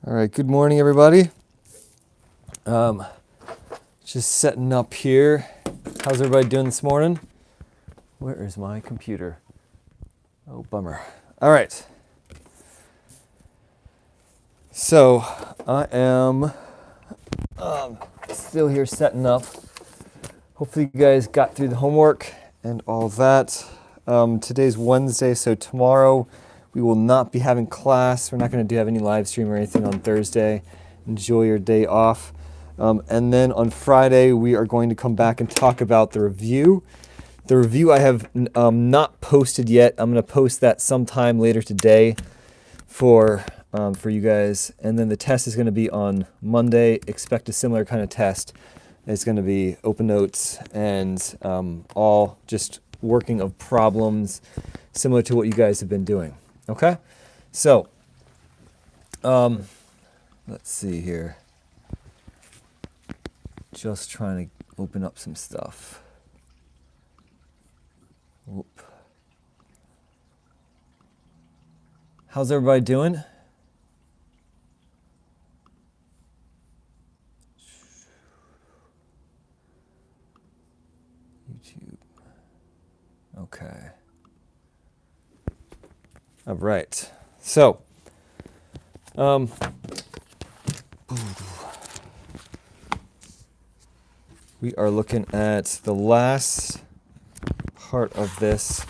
All right, good morning, everybody. Just setting up here. How's everybody doing this morning? Where is my computer? Oh, bummer. All right. So I am still here setting up. Hopefully you guys got through the homework and all that. Today's Wednesday, so tomorrow we will not be having class. We're not going to have any live stream or anything on Thursday. Enjoy your day off. And then on Friday, we are going to come back and talk about the review. The review I have not posted yet. I'm going to post that sometime later today for you guys. And then the test is going to be on Monday. Expect a similar kind of test. It's going to be open notes and all just working of problems similar to what you guys have been doing. Okay? So, let's see here. Just trying to open up some stuff. Whoop. How's everybody doing? YouTube. Okay. All right. So, we are looking at the last part of this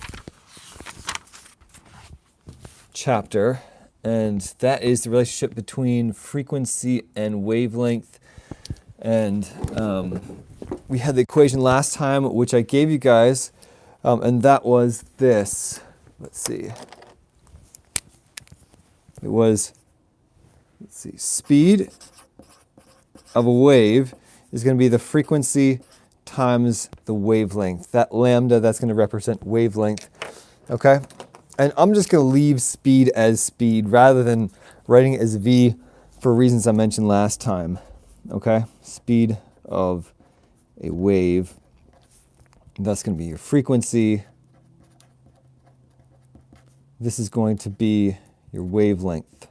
chapter, and that is the relationship between frequency and wavelength. And we had the equation last time, which I gave you guys, and that was this. Let's see. It was, speed of a wave is going to be the frequency times the wavelength. That lambda, that's going to represent wavelength. Okay? And I'm just going to leave speed as speed rather than writing it as V for reasons I mentioned last time. Okay? Speed of a wave. That's going to be your frequency. This is going to be your wavelength.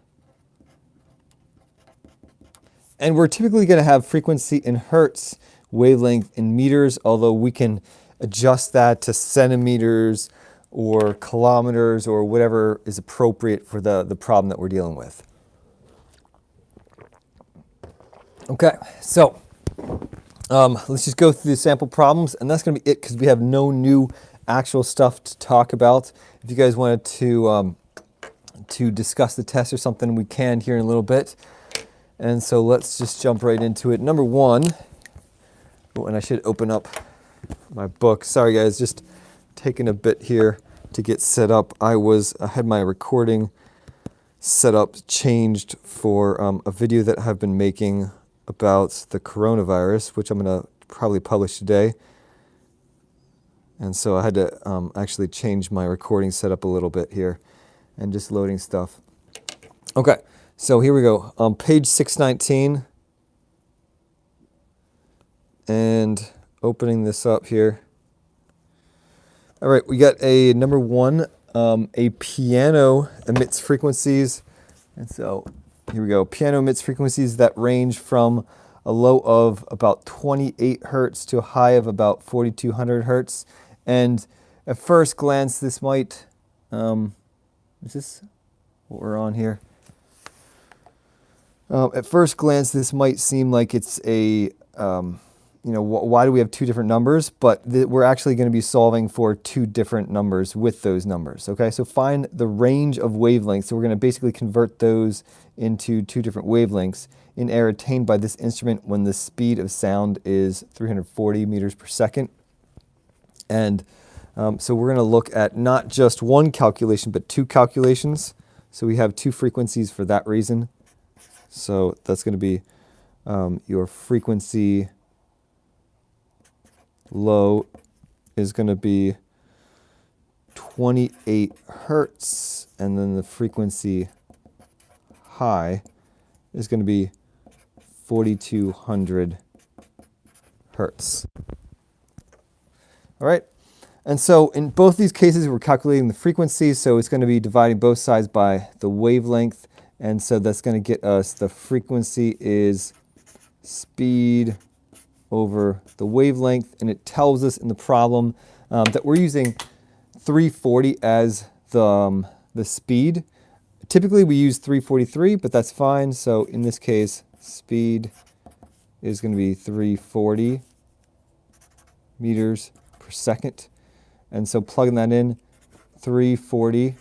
And we're typically going to have frequency in hertz, wavelength in meters, although we can adjust that to centimeters or kilometers or whatever is appropriate for the problem that we're dealing with. Okay, so let's just go through the sample problems, and that's going to be it because we have no new actual stuff to talk about. If you guys wanted to discuss the test or something, we can here in a little bit. And so let's just jump right into it. Number one, oh, and I should open up my book. Sorry guys, just taking a bit here to get set up. I had my recording set up, changed for a video that I've been making about the coronavirus, which I'm going to probably publish today. And so I had to actually change my recording setup a little bit here and just loading stuff. Okay, so here we go. On page 619 and opening this up here. All right, we got a number one, a piano emits frequencies. And so here we go. Piano emits frequencies that range from a low of about 28 hertz to a high of about 4,200 hertz. And at first glance, this might, is this what we're on here? At first glance, this might seem like it's a, why do we have two different numbers? But we're actually going to be solving for two different numbers with those numbers. Okay, so find the range of wavelengths. So we're going to basically convert those into two different wavelengths in air attained by this instrument when the speed of sound is 340 meters per second. And so we're going to look at not just one calculation, but two calculations. So we have two frequencies for that reason. So that's going to be your frequency low is going to be 28 hertz, and then the frequency high is going to be 4,200 hertz. All right. And so in both these cases, we're calculating the frequency, so it's going to be dividing both sides by the wavelength, And so that's going to get us the frequency is speed over the wavelength. And it tells us in the problem that we're using 340 as the speed. Typically we use 343, but that's fine. So in this case, speed is going to be 340 meters per second. And so plugging that in, 340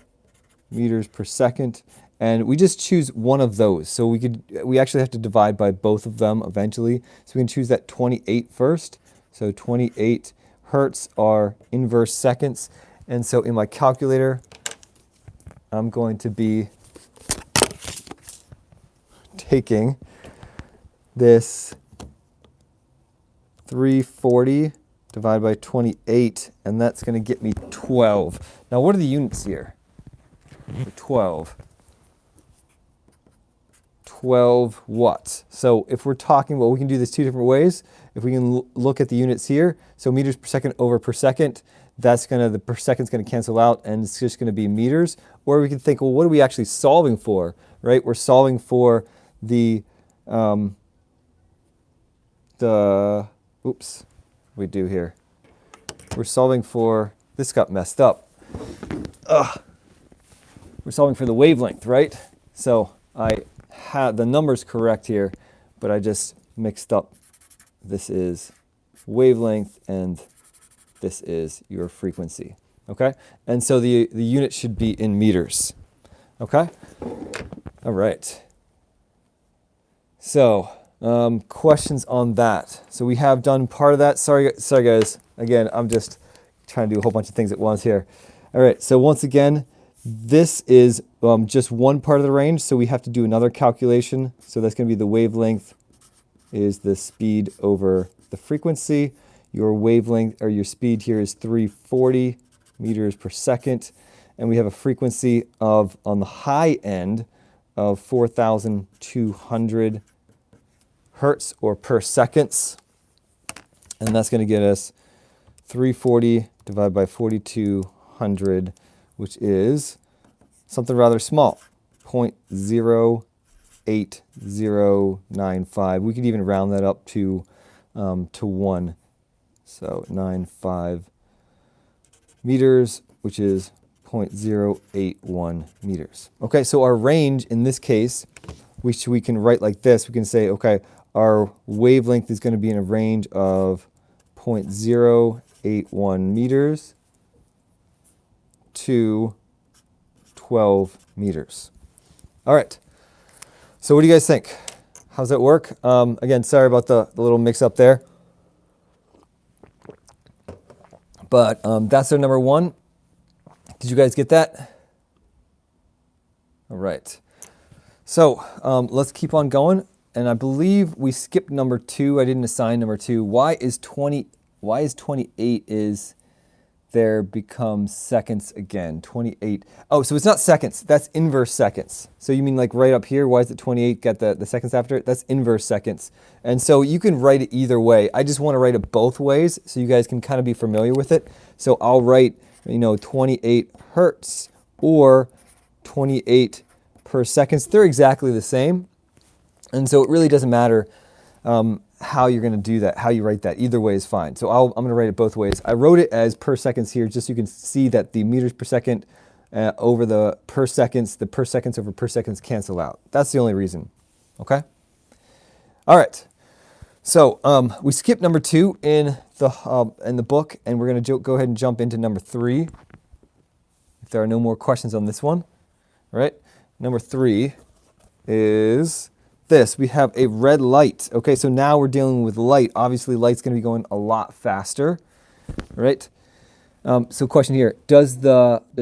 meters per second. And we just choose one of those. So we actually have to divide by both of them eventually. So we can choose that 28 first. So 28 hertz are inverse seconds. And so in my calculator, I'm going to be taking this 340 divided by 28, and that's going to get me 12. Now, what are the units here? 12 watts. So if we're talking, well, we can do this two different ways. If we can look at the units here, so meters per second over per second, that's going to, the per second's going to cancel out, and it's just going to be meters. Or we can think, well, what are we actually solving for, right? We're solving for the oops, we do here. We're solving for, this got messed up. We're solving for the wavelength, right? So I had the numbers correct here, but I just mixed up. This is wavelength and this is your frequency, okay? And so the unit should be in meters, okay? All right. So questions on that. So we have done part of that. Sorry guys. Again, I'm just trying to do a whole bunch of things at once here. All right, so once again, this is just one part of the range, so we have to do another calculation. So that's going to be the wavelength is the speed over the frequency. Your wavelength, or your speed here, is 340 meters per second. And we have a frequency of, on the high end, of 4,200 hertz or per seconds. And that's going to get us 340 divided by 4,200, which is something rather small, 0.08095. We could even round that up to 1. So 95 meters, which is 0.081 meters. Okay, so our range in this case, we can write like this. We can say, okay, our wavelength is going to be in a range of 0.081 meters to 12 meters. All right. So what do you guys think? How's that work? Again, sorry about the little mix up there. But that's our number one. Did you guys get that? All right. So let's keep on going. And I believe we skipped number 2. I didn't assign number 2. Why is 28 is there becomes seconds again? 28. Oh, so it's not seconds. That's inverse seconds. So you mean like right up here, why is it 28? Got the seconds after it? That's inverse seconds. And so you can write it either way. I just want to write it both ways so you guys can kind of be familiar with it. So I'll write, 28 hertz or 28 per seconds. They're exactly the same. And so it really doesn't matter how you're going to do that, how you write that. Either way is fine. So I'm going to write it both ways. I wrote it as per seconds here just so you can see that the meters per second over the per seconds over per seconds cancel out. That's the only reason. Okay? All right. So we skipped number 2 in the book, and we're going to go ahead and jump into number 3. If there are no more questions on this one. All right? Number 3 is this. We have a red light. Okay, so now we're dealing with light. Obviously, light's going to be going a lot faster, right? So question here, does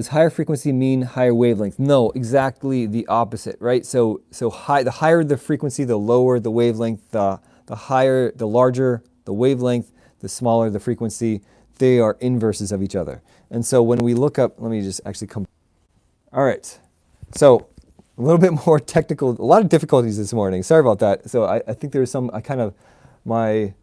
higher frequency mean higher wavelength? No, exactly the opposite, right? So the higher the frequency, the lower the wavelength, the larger the wavelength, the smaller the frequency. They are inverses of each other. And so when we look up, let me just actually come. All right, so a little bit more technical, a lot of difficulties this morning. Sorry about that. So I think there was my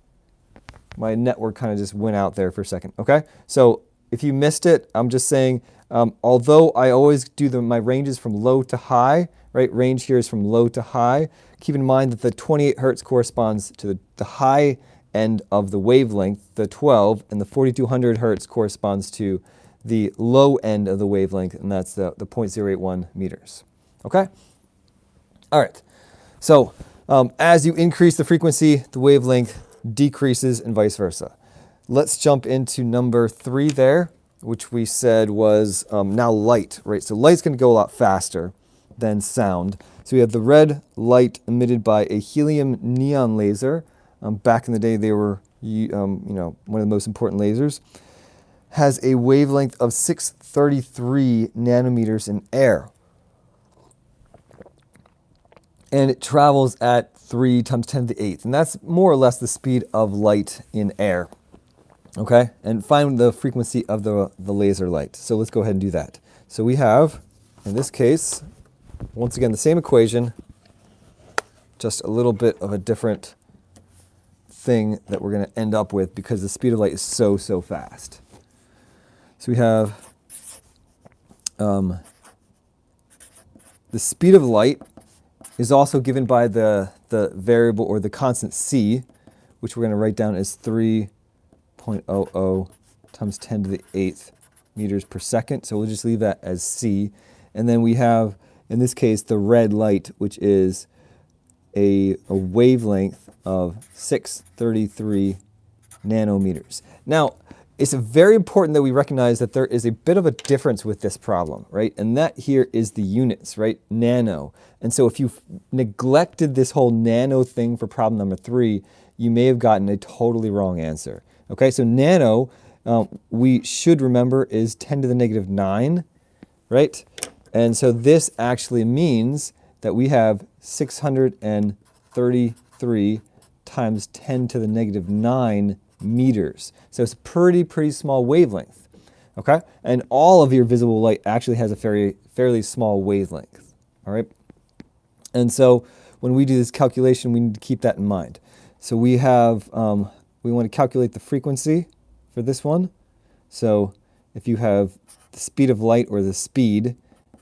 network kind of just went out there for a second. Okay, so if you missed it, I'm just saying, although I always do my ranges from low to high, right? Range here is from low to high. Keep in mind that the 28 hertz corresponds to the high end of the wavelength, the 12, and the 4200 hertz corresponds to the low end of the wavelength, and that's the 0.081 meters. Okay? All right. So as you increase the frequency, the wavelength decreases and vice versa. Let's jump into number 3 there, which we said was now light, right? So light's going to go a lot faster than sound. So we have the red light emitted by a helium neon laser. Back in the day, they were one of the most important lasers. Has a wavelength of 633 nanometers in air. And it travels at 3 times 10 to the 8th. And that's more or less the speed of light in air. Okay? And find the frequency of the laser light. So let's go ahead and do that. So we have, in this case, once again, the same equation, just a little bit of a different thing that we're going to end up with because the speed of light is so fast. So we have the speed of light is also given by the variable or the constant c, which we're going to write down as 3.00 times 10 to the 8th meters per second. So we'll just leave that as c. And then we have, in this case, the red light, which is a wavelength of 633 nanometers. Now, it's very important that we recognize that there is a bit of a difference with this problem, right? And that here is the units, right? Nano. And so if you neglected this whole nano thing for problem number 3, you may have gotten a totally wrong answer. Okay, so nano, we should remember, is 10 to the negative 9, right? And so this actually means that we have 633 times 10 to the negative 9 meters. So it's a pretty small wavelength, okay? And all of your visible light actually has a fairly small wavelength, all right? And so when we do this calculation, we need to keep that in mind. So we have, we want to calculate the frequency for this one. So if you have the speed of light, or the speed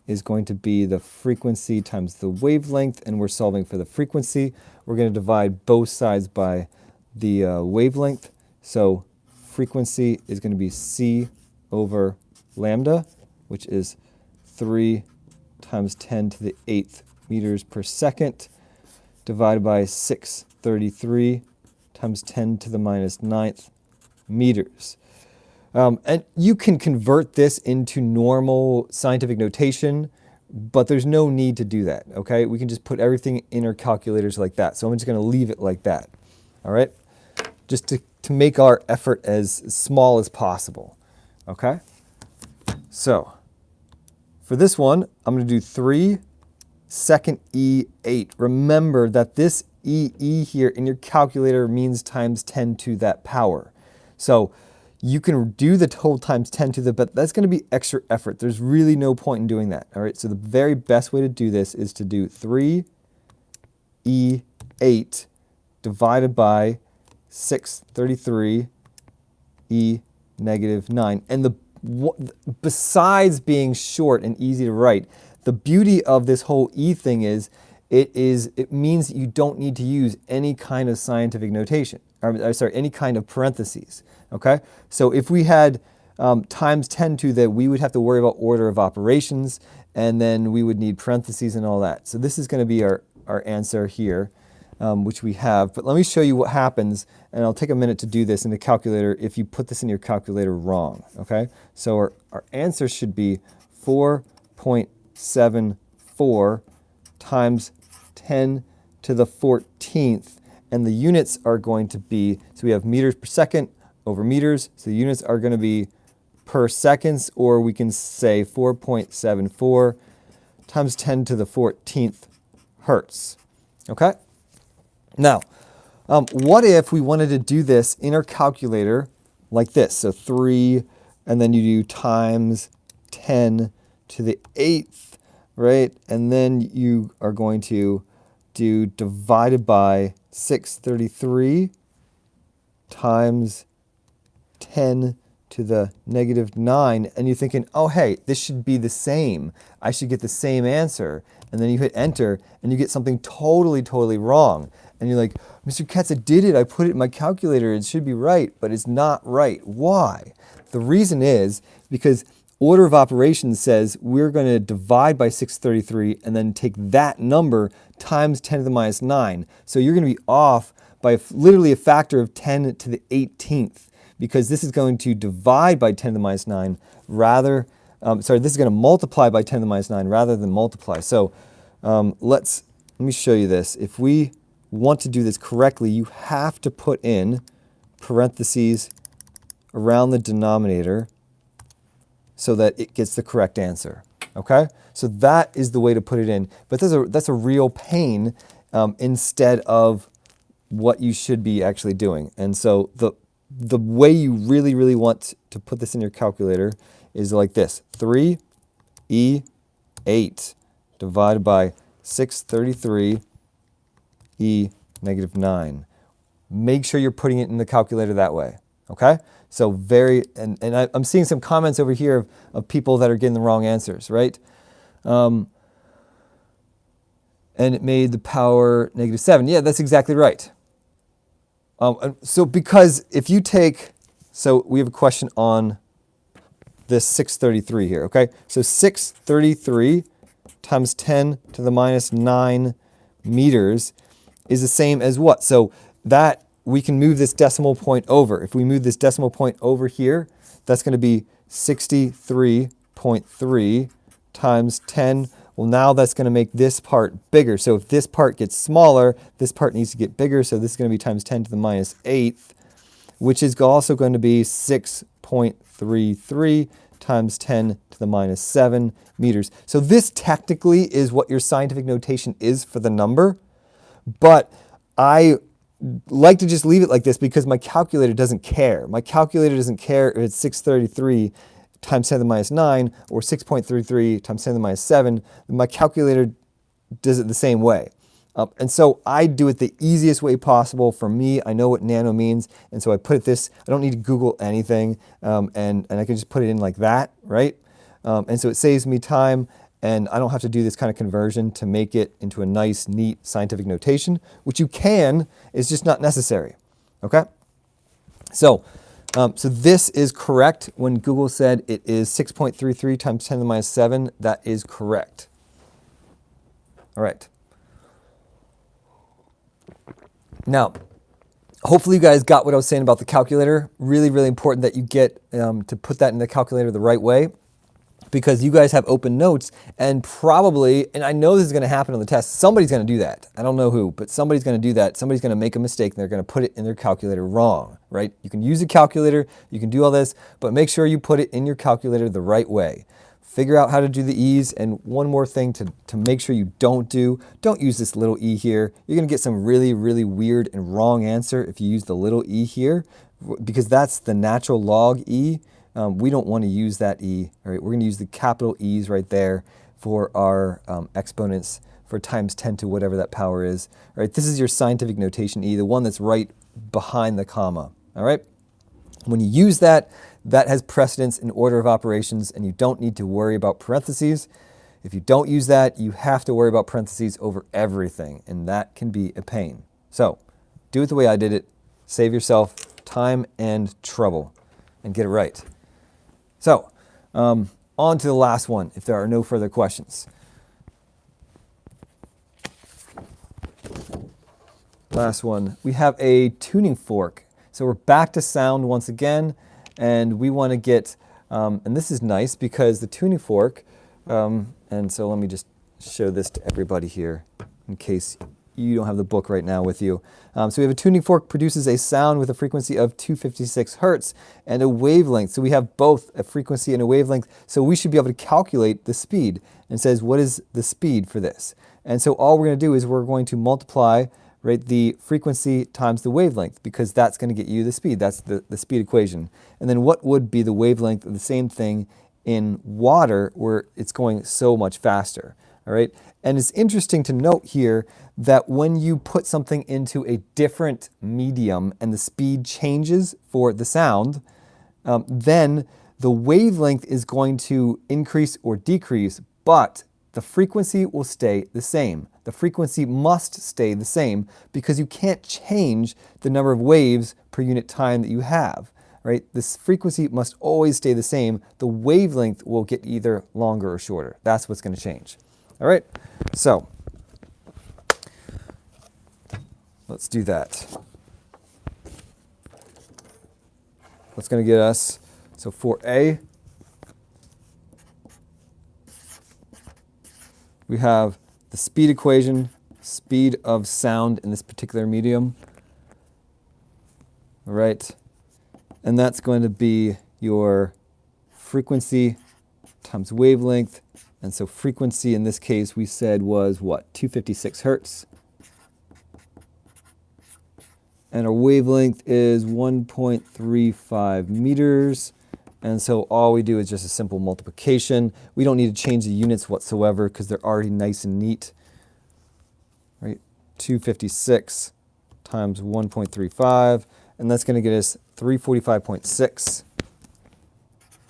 is going to be the frequency times the wavelength, and we're solving for the frequency. We're going to divide both sides by the wavelength. So frequency is going to be c over lambda, which is 3 times 10 to the 8th meters per second, divided by 633 times 10 to the minus 9th meters. And you can convert this into normal scientific notation, but there's no need to do that, okay? We can just put everything in our calculators like that. So I'm just going to leave it like that, all right? Just to make our effort as small as possible, okay? So for this one, I'm going to do 3 second E8. Remember that this EE here in your calculator means times 10 to that power. So you can do the whole times 10 to the, but that's going to be extra effort. There's really no point in doing that. All right, so the very best way to do this is to do 3E8 divided by 633 E negative 9. And besides being short and easy to write, the beauty of this whole E thing is it means that you don't need to use any kind of scientific notation, or sorry, any kind of parentheses. Okay, so if we had times 10 to that, we would have to worry about order of operations, and then we would need parentheses and all that. So this is going to be our answer here, which we have. But let me show you what happens, and I'll take a minute to do this in the calculator if you put this in your calculator wrong. Okay, so our answer should be 4.74 times 10 to the 14th, and the units are going to be, so we have meters per second over meters, so the units are going to be per seconds, or we can say 4.74 times 10 to the 14th hertz. Okay? Now, what if we wanted to do this in our calculator like this? So 3, and then you do times 10 to the 8th, right? And then you are going to do divided by 633 times 10 to the negative 9, and you're thinking, oh hey, this should be the same. I should get the same answer. and then you hit enter, and you get something totally wrong. And you're like, Mr. Katz, I did it. I put it in my calculator. It should be right, but it's not right. Why? The reason is because order of operations says we're going to divide by 633 and then take that number times 10 to the minus 9. So you're going to be off by literally a factor of 10 to the 18th, because this is going to divide by 10 to the minus 9 rather, this is going to multiply by 10 to the minus 9 rather than multiply. So let me show you this. If we want to do this correctly, you have to put in parentheses around the denominator so that it gets the correct answer. Okay? So that is the way to put it in. But that's a real pain instead of what you should be actually doing. And so the way you really want to put this in your calculator is like this. 3e8 divided by 633e negative 9. Make sure you're putting it in the calculator that way. Okay? So I'm seeing some comments over here of people that are getting the wrong answers, right? And it made the power negative 7. Yeah, that's exactly right. So because if you take, so we have a question on this 633 here, okay? So 633 times 10 to the minus 9 meters is the same as what? So that we can move this decimal point over. If we move this decimal point over here, that's going to be 63.3 times 10. Well, now that's going to make this part bigger. So if this part gets smaller, this part needs to get bigger. So this is going to be times 10 to the minus 8th, which is also going to be 6.33 times 10 to the minus 7 meters. So this technically is what your scientific notation is for the number, but I like to just leave it like this because my calculator doesn't care. My calculator doesn't care if it's 633 times 10 to the minus 9 or 6.33 times 10 to the minus 7. My calculator does it the same way. And so I do it the easiest way possible for me. I know what nano means, and so I put it this. I don't need to Google anything, and I can just put it in like that, right? And so it saves me time, and I don't have to do this kind of conversion to make it into a nice, neat scientific notation, which you can, is just not necessary, okay? So this is correct. When Google said it is 6.33 times 10 to the minus 7, that is correct. All right. Now, hopefully you guys got what I was saying about the calculator. Really important that you get to put that in the calculator the right way, because you guys have open notes and probably, and I know this is going to happen on the test, somebody's going to do that. I don't know who, but somebody's going to do that. Somebody's going to make a mistake and they're going to put it in their calculator wrong, right? You can use a calculator, you can do all this, but make sure you put it in your calculator the right way. Figure out how to do the e's, and one more thing to make sure you don't use this little e here. You're going to get some really weird and wrong answer if you use the little e here, because that's the natural log e. We don't want to use that e. All right, we're going to use the capital E's right there for our exponents for times 10 to whatever that power is. All right, this is your scientific notation e, the one that's right behind the comma. All right, when you use that, that has precedence in order of operations, and you don't need to worry about parentheses. If you don't use that, you have to worry about parentheses over everything, and that can be a pain. So do it the way I did it. Save yourself time and trouble, and get it right. So on to the last one, if there are no further questions. Last one, we have a tuning fork. So we're back to sound once again, and we want to get, and this is nice because the tuning fork, and so let me just show this to everybody here in case you don't have the book right now with you. So we have a tuning fork produces a sound with a frequency of 256 hertz and a wavelength. So we have both a frequency and a wavelength. So we should be able to calculate the speed, and says, what is the speed for this? And so all we're going to do is we're going to multiply, right, the frequency times the wavelength, because that's going to get you the speed. That's the speed equation. And then what would be the wavelength of the same thing in water where it's going so much faster? All right. And it's interesting to note here that when you put something into a different medium and the speed changes for the sound, then the wavelength is going to increase or decrease, but the frequency will stay the same. The frequency must stay the same because you can't change the number of waves per unit time that you have, right? This frequency must always stay the same. The wavelength will get either longer or shorter. That's what's going to change. All right, so let's do that. What's going to get us, so for A, we have the speed equation, speed of sound in this particular medium. All right, and that's going to be your frequency times wavelength. And so frequency in this case we said was what, 256 hertz. And our wavelength is 1.35 meters. And so all we do is just a simple multiplication. We don't need to change the units whatsoever because they're already nice and neat. Right? 256 times 1.35. And that's going to get us 345.6.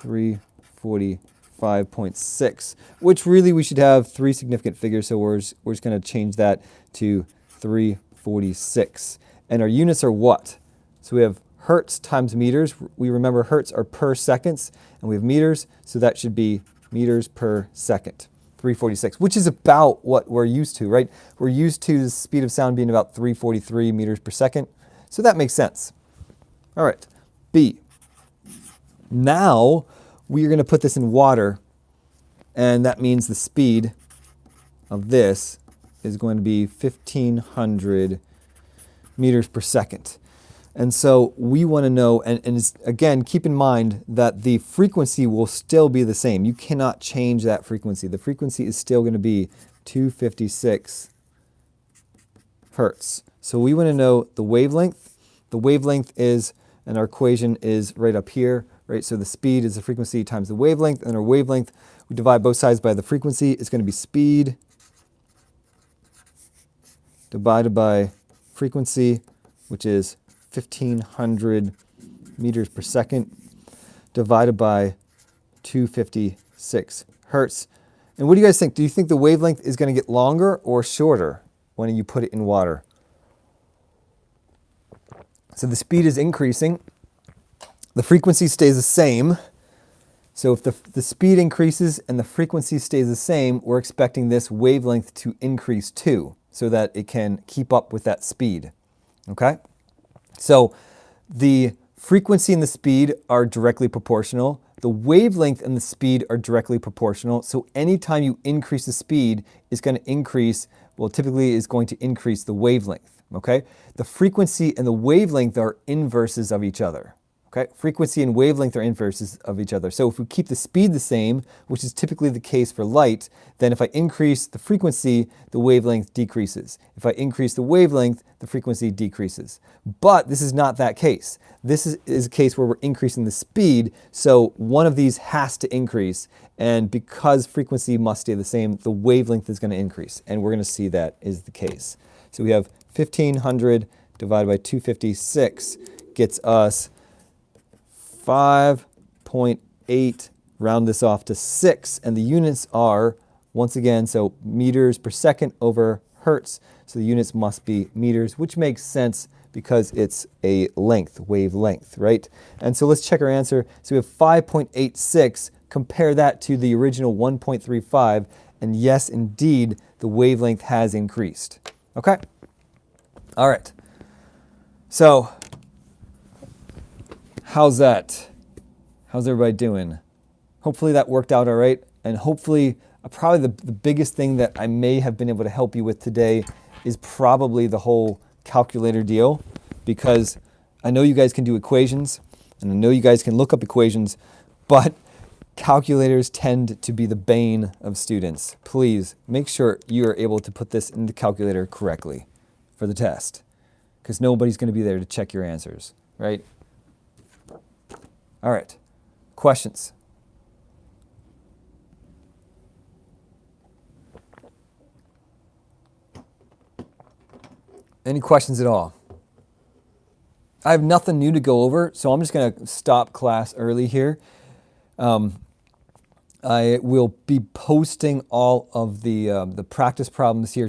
345.6, which really we should have three significant figures. So we're just going to change that to 346. And our units are what? So we have hertz times meters. We remember hertz are per seconds, and we have meters, so that should be meters per second, 346, which is about what we're used to, right? We're used to the speed of sound being about 343 meters per second, so that makes sense. All right, B. Now we're going to put this in water, and that means the speed of this is going to be 1,500 meters per second. And so we want to know, and again, keep in mind that the frequency will still be the same. You cannot change that frequency. The frequency is still going to be 256 hertz. So we want to know the wavelength. The wavelength is, and our equation is right up here, right? So the speed is the frequency times the wavelength, and our wavelength, we divide both sides by the frequency. It's going to be speed divided by frequency, which is 1,500 meters per second, divided by 256 hertz. And what do you guys think? Do you think the wavelength is going to get longer or shorter when you put it in water? So the speed is increasing. The frequency stays the same. So if the speed increases and the frequency stays the same, we're expecting this wavelength to increase too, so that it can keep up with that speed. Okay? So the frequency and the speed are directly proportional. The wavelength and the speed are directly proportional. So anytime you increase the speed, it's going to increase, well, typically is going to increase the wavelength. Okay? The frequency and the wavelength are inverses of each other. Okay? Frequency and wavelength are inverses of each other. So if we keep the speed the same, which is typically the case for light, then if I increase the frequency, the wavelength decreases. If I increase the wavelength, the frequency decreases. But this is not that case. This is a case where we're increasing the speed, so one of these has to increase. And because frequency must stay the same, the wavelength is going to increase. And we're going to see that is the case. So we have 1,500 divided by 256 gets us 5.8, round this off to 6, and the units are, once again, so meters per second over hertz, so the units must be meters, which makes sense because it's a length, wavelength, right? And so let's check our answer. So we have 5.86, compare that to the original 1.35, and yes, indeed, the wavelength has increased. Okay? All right. So how's that? How's everybody doing? Hopefully that worked out all right. And hopefully, probably the biggest thing that I may have been able to help you with today is probably the whole calculator deal, because I know you guys can do equations, and I know you guys can look up equations, but calculators tend to be the bane of students. Please make sure you are able to put this in the calculator correctly for the test, because nobody's going to be there to check your answers, right? All right, questions? Any questions at all? I have nothing new to go over, so I'm just going to stop class early here. I will be posting all of the practice problems here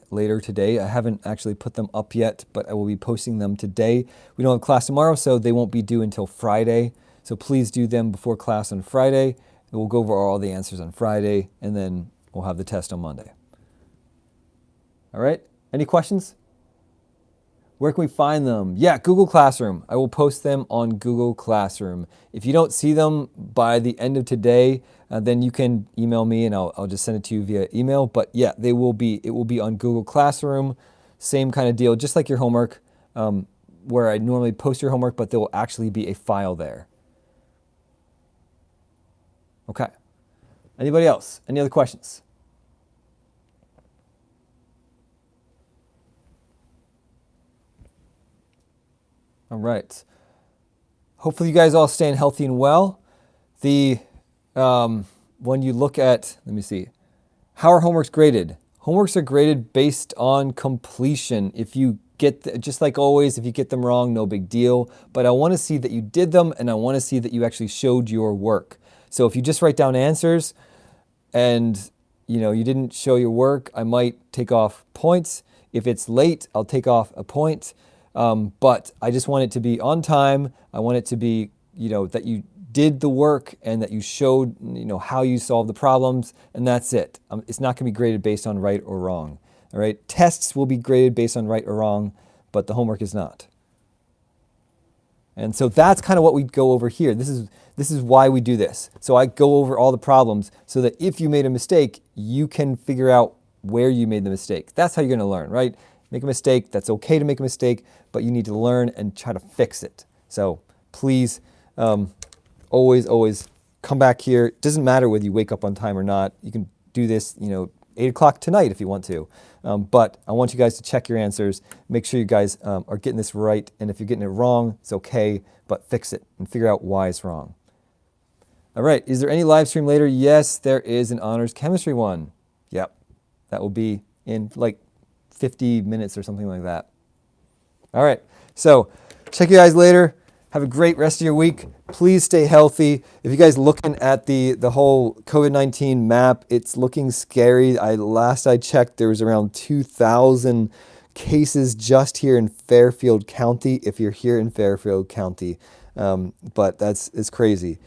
later today. I haven't actually put them up yet, but I will be posting them today. We don't have class tomorrow, so they won't be due until Friday. So please do them before class on Friday. We'll go over all the answers on Friday, and then we'll have the test on Monday. All right? Any questions? Where can we find them? Yeah, Google Classroom. I will post them on Google Classroom. If you don't see them by the end of today, then you can email me and I'll just send it to you via email. But yeah, it will be on Google Classroom. Same kind of deal, just like your homework, where I normally post your homework, but there will actually be a file there. Okay. Anybody else? Any other questions? All right. Hopefully you guys all staying healthy and well. When you look at, let me see, how are homeworks graded? Homeworks are graded based on completion. If you just like always, if you get them wrong, no big deal. But I want to see that you did them, and I want to see that you actually showed your work. So if you just write down answers and you didn't show your work, I might take off points. If it's late, I'll take off a point. But I just want it to be on time. I want it to be, that you did the work and that you showed, how you solved the problems, and that's it. It's not going to be graded based on right or wrong. All right. Tests will be graded based on right or wrong, but the homework is not. And so that's kind of what we go over here. This is why we do this. So I go over all the problems so that if you made a mistake, you can figure out where you made the mistake. That's how you're going to learn, right? Make a mistake. That's okay to make a mistake, but you need to learn and try to fix it. So please, always come back here. It doesn't matter whether you wake up on time or not. You can do this, 8 o'clock tonight if you want to. But I want you guys to check your answers. Make sure you guys are getting this right. And if you're getting it wrong, it's okay, but fix it and figure out why it's wrong. All right. Is there any live stream later? Yes, there is an honors chemistry one. Yep. That will be in like 50 minutes or something like that. All right. So check you guys later. Have a great rest of your week. Please stay healthy. If you guys looking at the whole COVID-19 map, it's looking scary. Last I checked, there was around 2,000 cases just here in Fairfield County, if you're here in Fairfield County. But it's crazy.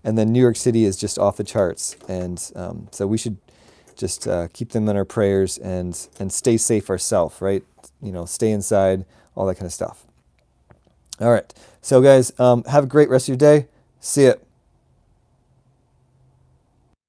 And then New York City is just off the charts. And so we should just keep them in our prayers and stay safe ourselves, right? Stay inside, all that kind of stuff. All right. So guys, have a great rest of your day. See ya.